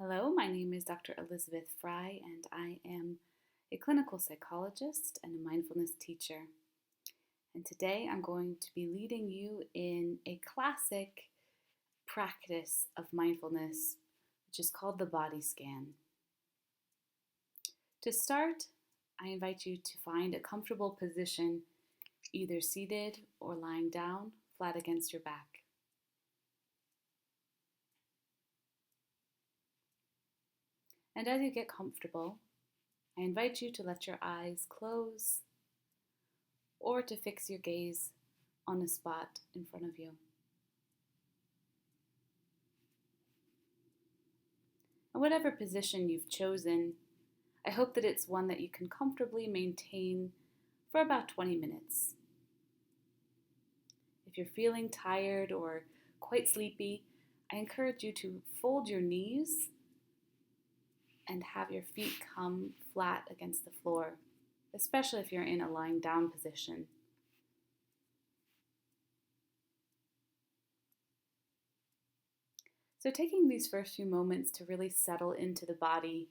Hello, my name is Dr. Elizabeth Fry, and I am a clinical psychologist and a mindfulness teacher. And today I'm going to be leading you in a classic practice of mindfulness, which is called the body scan. To start, I invite you to find a comfortable position, either seated or lying down, flat against your back. And as you get comfortable, I invite you to let your eyes close or to fix your gaze on a spot in front of you. And whatever position you've chosen, I hope that it's one that you can comfortably maintain for about 20 minutes. If you're feeling tired or quite sleepy, I encourage you to fold your knees and have your feet come flat against the floor, especially if you're in a lying down position. So taking these first few moments to really settle into the body.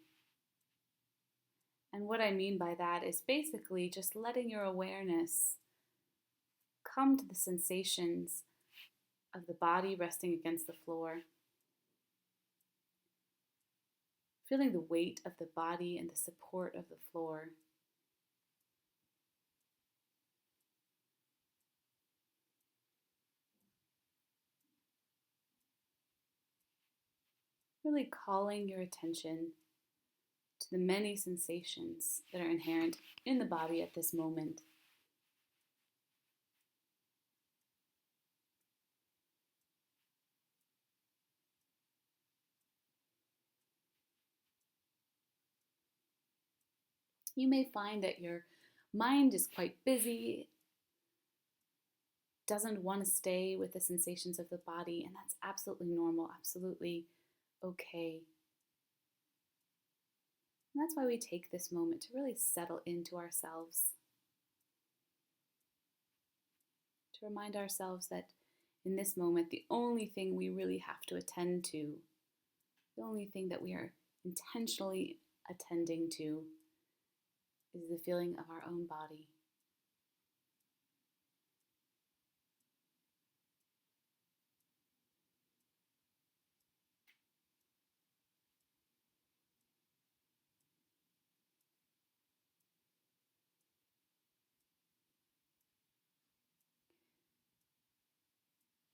And what I mean by that is basically just letting your awareness come to the sensations of the body resting against the floor. Feeling the weight of the body and the support of the floor. Really calling your attention to the many sensations that are inherent in the body at this moment. You may find that your mind is quite busy, doesn't want to stay with the sensations of the body, and that's absolutely normal, absolutely okay. And that's why we take this moment to really settle into ourselves, to remind ourselves that in this moment, the only thing we really have to attend to, the only thing that we are intentionally attending to, is the feeling of our own body.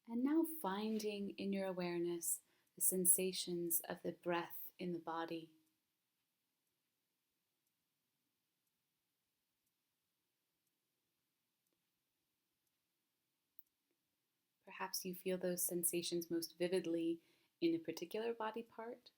And now finding in your awareness the sensations of the breath in the body. Perhaps you feel those sensations most vividly in a particular body part.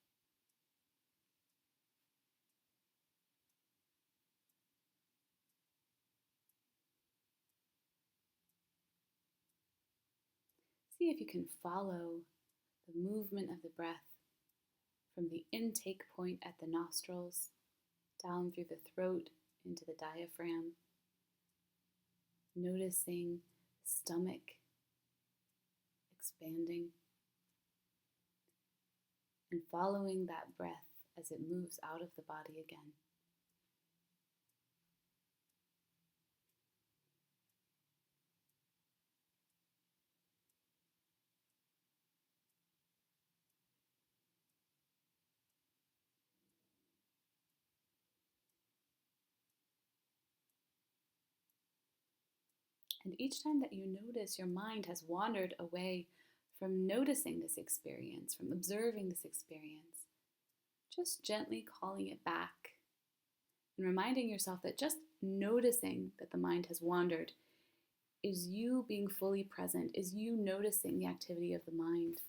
See if you can follow the movement of the breath from the intake point at the nostrils, down through the throat into the diaphragm, noticing the stomach expanding, and following that breath as it moves out of the body again. And each time that you notice your mind has wandered away from noticing this experience, from observing this experience, just gently calling it back and reminding yourself that just noticing that the mind has wandered is you being fully present, is you noticing the activity of the mind.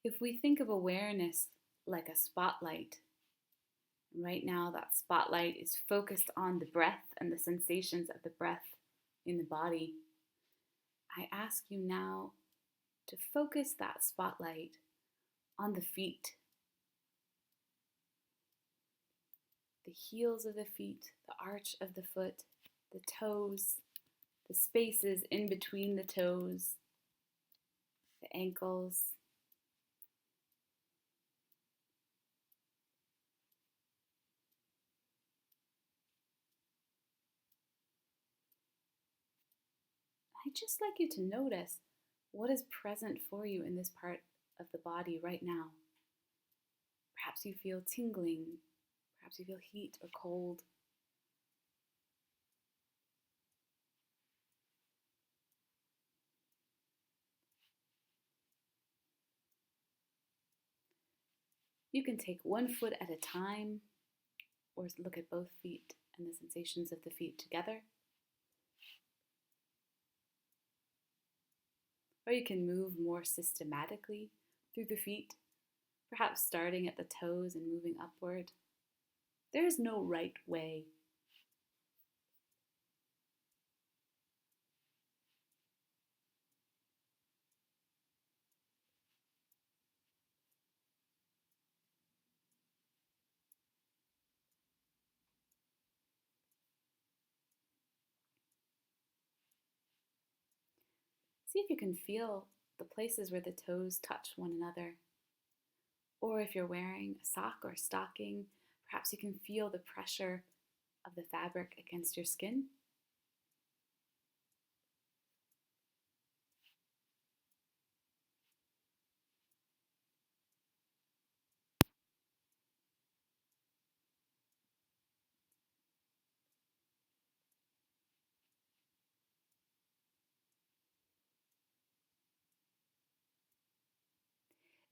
If we think of awareness like a spotlight, Right now, that spotlight is focused on the breath and the sensations of the breath in the body. I ask you now to focus that spotlight on the feet, the heels of the feet, the arch of the foot, the toes, the spaces in between the toes, the ankles. I'd just like you to notice what is present for you in this part of the body right now. Perhaps you feel tingling, perhaps you feel heat or cold. You can take one foot at a time or look at both feet and the sensations of the feet together. Or you can move more systematically through the feet, perhaps starting at the toes and moving upward. There is no right way. See if you can feel the places where the toes touch one another. Or if you're wearing a sock or a stocking, perhaps you can feel the pressure of the fabric against your skin.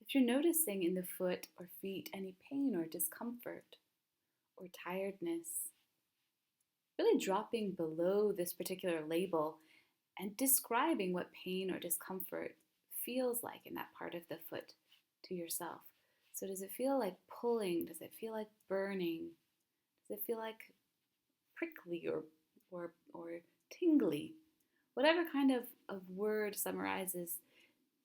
If you're noticing in the foot or feet any pain or discomfort or tiredness, really dropping below this particular label and describing what pain or discomfort feels like in that part of the foot to yourself. So, does it feel like pulling? Does it feel like burning? Does it feel like prickly or tingly? Whatever kind of word summarizes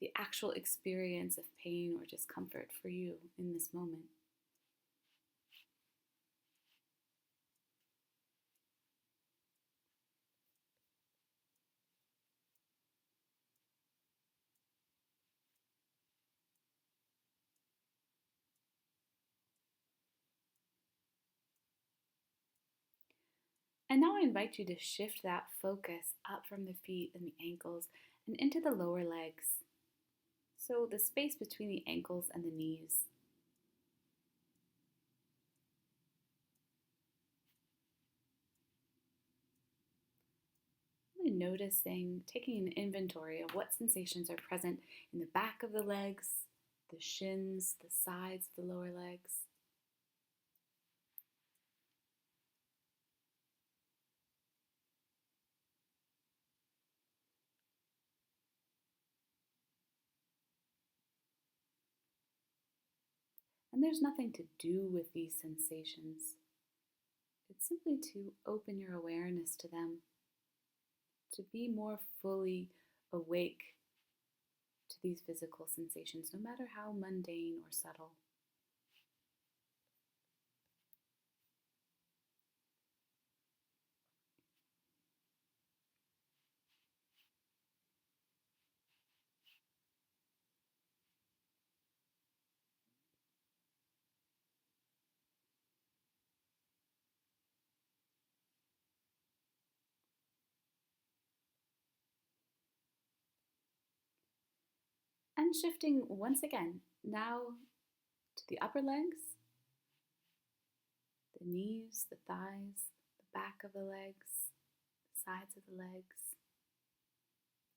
the actual experience of pain or discomfort for you in this moment. And now I invite you to shift that focus up from the feet and the ankles and into the lower legs. So the space between the ankles and the knees. Really noticing, taking an inventory of what sensations are present in the back of the legs, the shins, the sides of the lower legs. And there's nothing to do with these sensations. It's simply to open your awareness to them, to be more fully awake to these physical sensations, no matter how mundane or subtle. And shifting once again, now to the upper legs, the knees, the thighs, the back of the legs, the sides of the legs.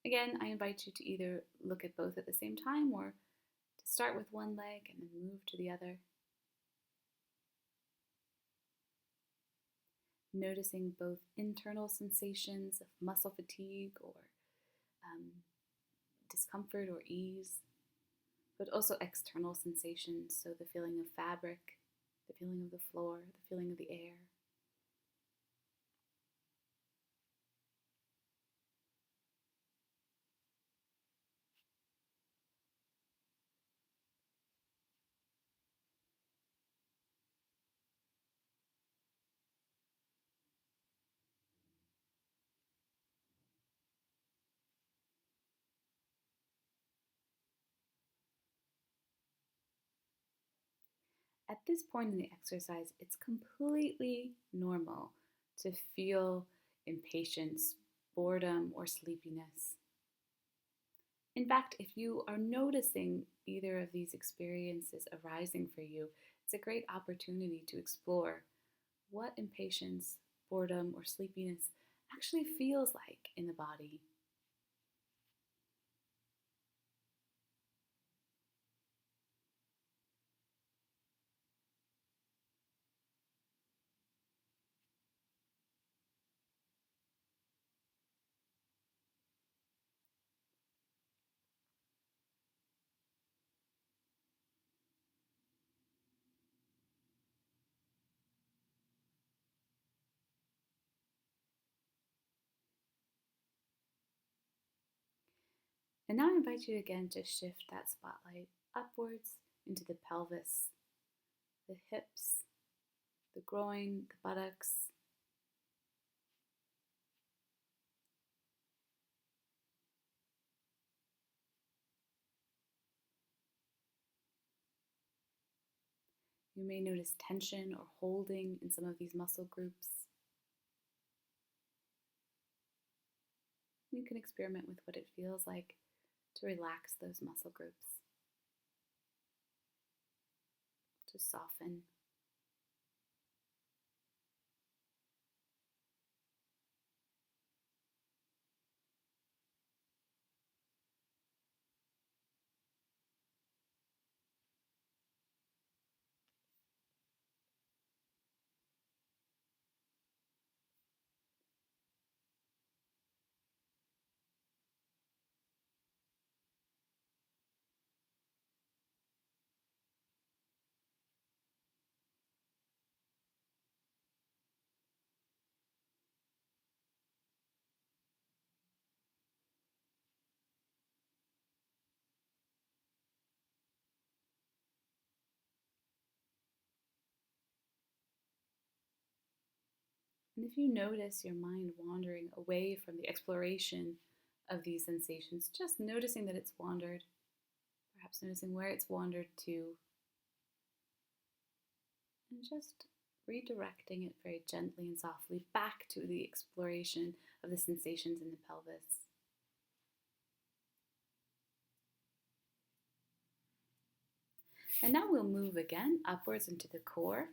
Again, I invite you to either look at both at the same time or to start with one leg and then move to the other. Noticing both internal sensations of muscle fatigue or um, discomfort or ease, but also external sensations, so the feeling of fabric, the feeling of the floor, the feeling of the air. At this point in the exercise, it's completely normal to feel impatience, boredom, or sleepiness. In fact, if you are noticing either of these experiences arising for you, it's a great opportunity to explore what impatience, boredom, or sleepiness actually feels like in the body. And now I invite you again to shift that spotlight upwards into the pelvis, the hips, the groin, the buttocks. You may notice tension or holding in some of these muscle groups. You can experiment with what it feels like to relax those muscle groups, to soften. And if you notice your mind wandering away from the exploration of these sensations, just noticing that it's wandered, perhaps noticing where it's wandered to, and just redirecting it very gently and softly back to the exploration of the sensations in the pelvis. And now we'll move again upwards into the core,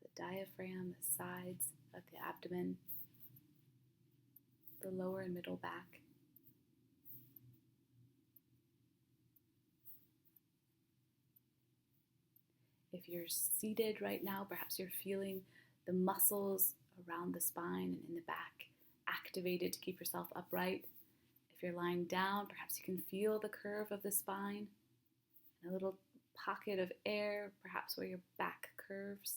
the diaphragm, the sides of the abdomen, the lower and middle back. If you're seated right now, perhaps you're feeling the muscles around the spine and in the back activated to keep yourself upright. If you're lying down, perhaps you can feel the curve of the spine and a little pocket of air, perhaps where your back curves.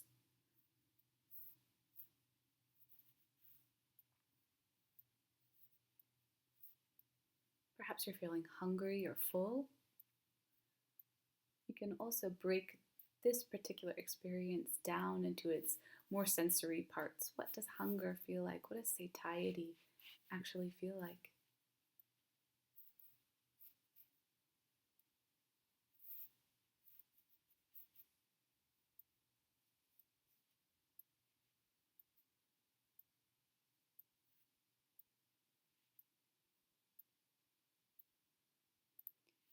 Perhaps you're feeling hungry or full. You can also break this particular experience down into its more sensory parts. What does hunger feel like? What does satiety actually feel like?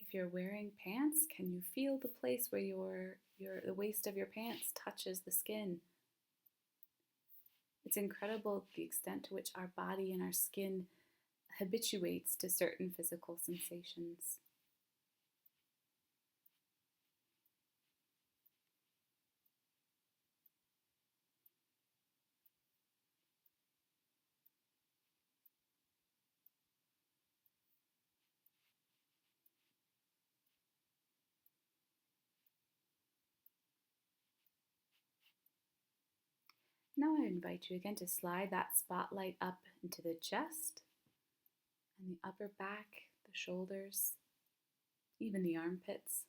If you're wearing pants, can you feel the place where the waist of your pants touches the skin? It's incredible the extent to which our body and our skin habituates to certain physical sensations. Now I invite you again to slide that spotlight up into the chest and the upper back, the shoulders, even the armpits.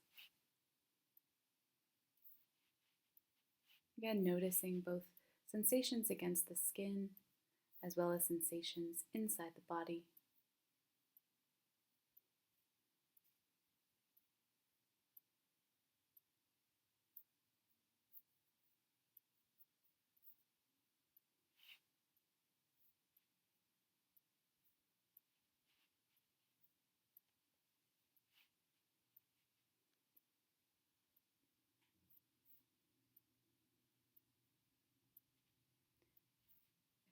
Again, noticing both sensations against the skin as well as sensations inside the body.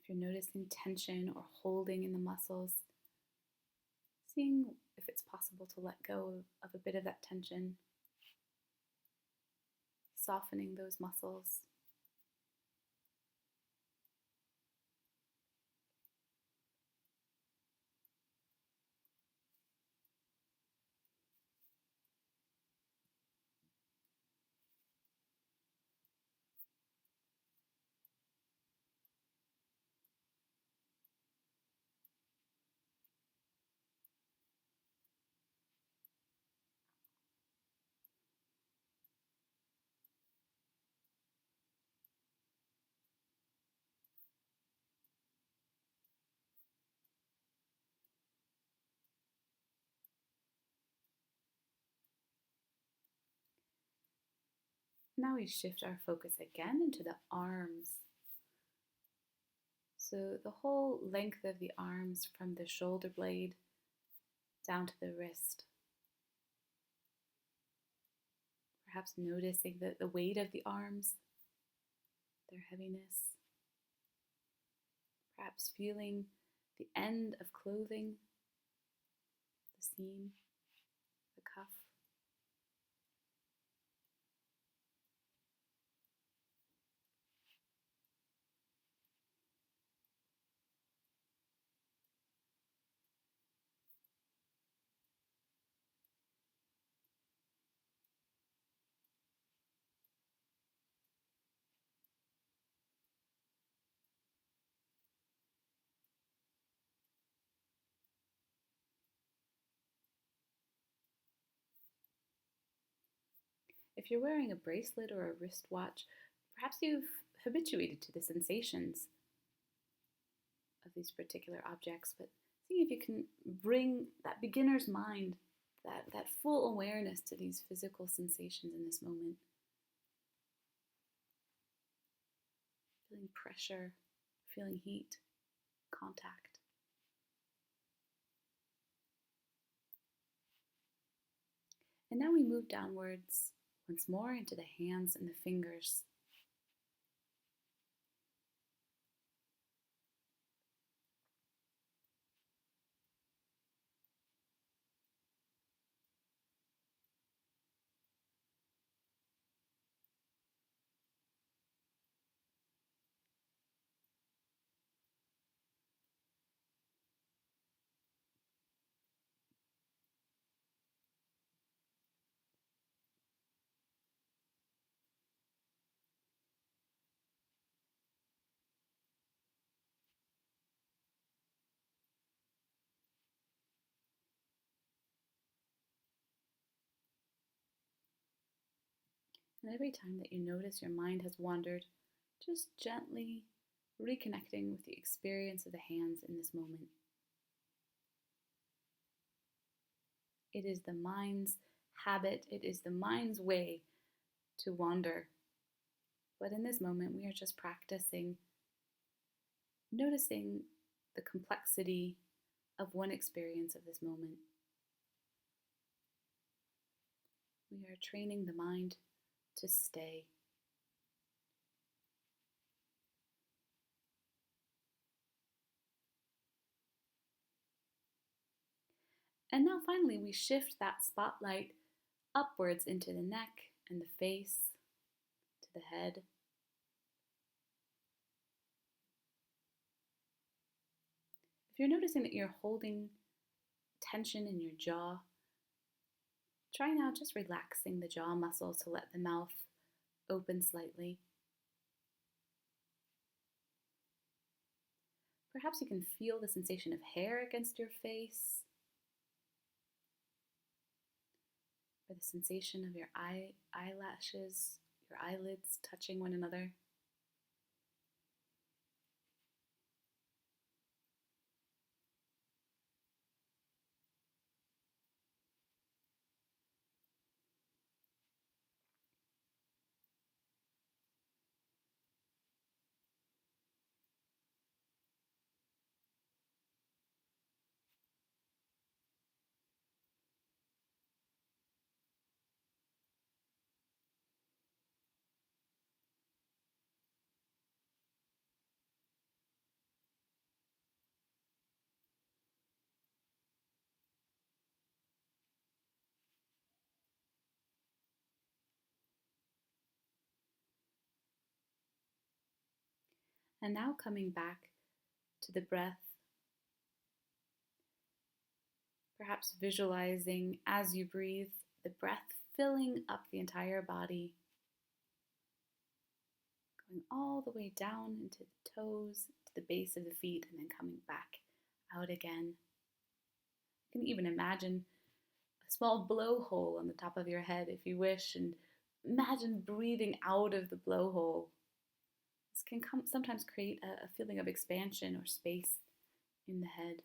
If you're noticing tension or holding in the muscles, seeing if it's possible to let go of a bit of that tension, softening those muscles. Now we shift our focus again into the arms. So the whole length of the arms from the shoulder blade down to the wrist. Perhaps noticing the weight of the arms, their heaviness. Perhaps feeling the end of clothing, the seam, the cuff. If you're wearing a bracelet or a wristwatch, perhaps you've habituated to the sensations of these particular objects, but seeing if you can bring that beginner's mind, that full awareness to these physical sensations in this moment. Feeling pressure, feeling heat, contact. And now we move downwards once more into the hands and the fingers. And every time that you notice your mind has wandered, just gently reconnecting with the experience of the hands in this moment. It is the mind's habit, it is the mind's way to wander. But in this moment, we are just practicing noticing the complexity of one experience of this moment. We are training the mind to stay. And now finally, we shift that spotlight upwards into the neck and the face, to the head. If you're noticing that you're holding tension in your jaw, try now just relaxing the jaw muscles to let the mouth open slightly. Perhaps you can feel the sensation of hair against your face, or the sensation of your eyelashes, your eyelids touching one another. And now coming back to the breath, perhaps visualizing as you breathe the breath filling up the entire body, going all the way down into the toes, to the base of the feet, and then coming back out again. You can even imagine a small blowhole on the top of your head if you wish, and imagine breathing out of the blowhole. This can sometimes create a feeling of expansion or space in the head.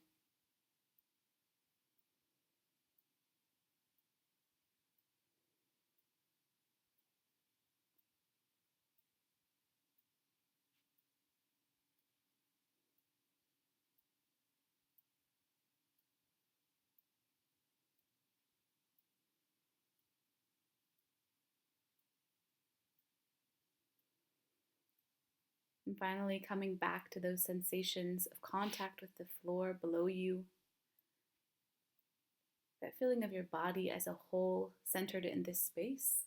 And finally, coming back to those sensations of contact with the floor below you, that feeling of your body as a whole centered in this space.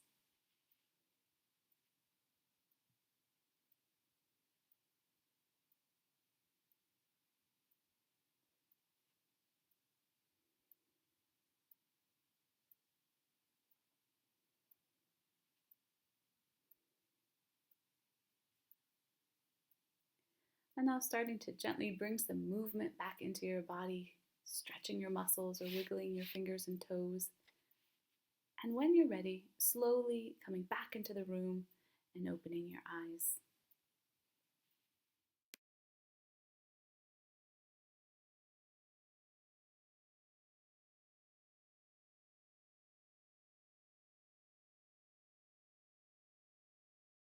And now starting to gently bring some movement back into your body, stretching your muscles or wiggling your fingers and toes. And when you're ready, slowly coming back into the room and opening your eyes.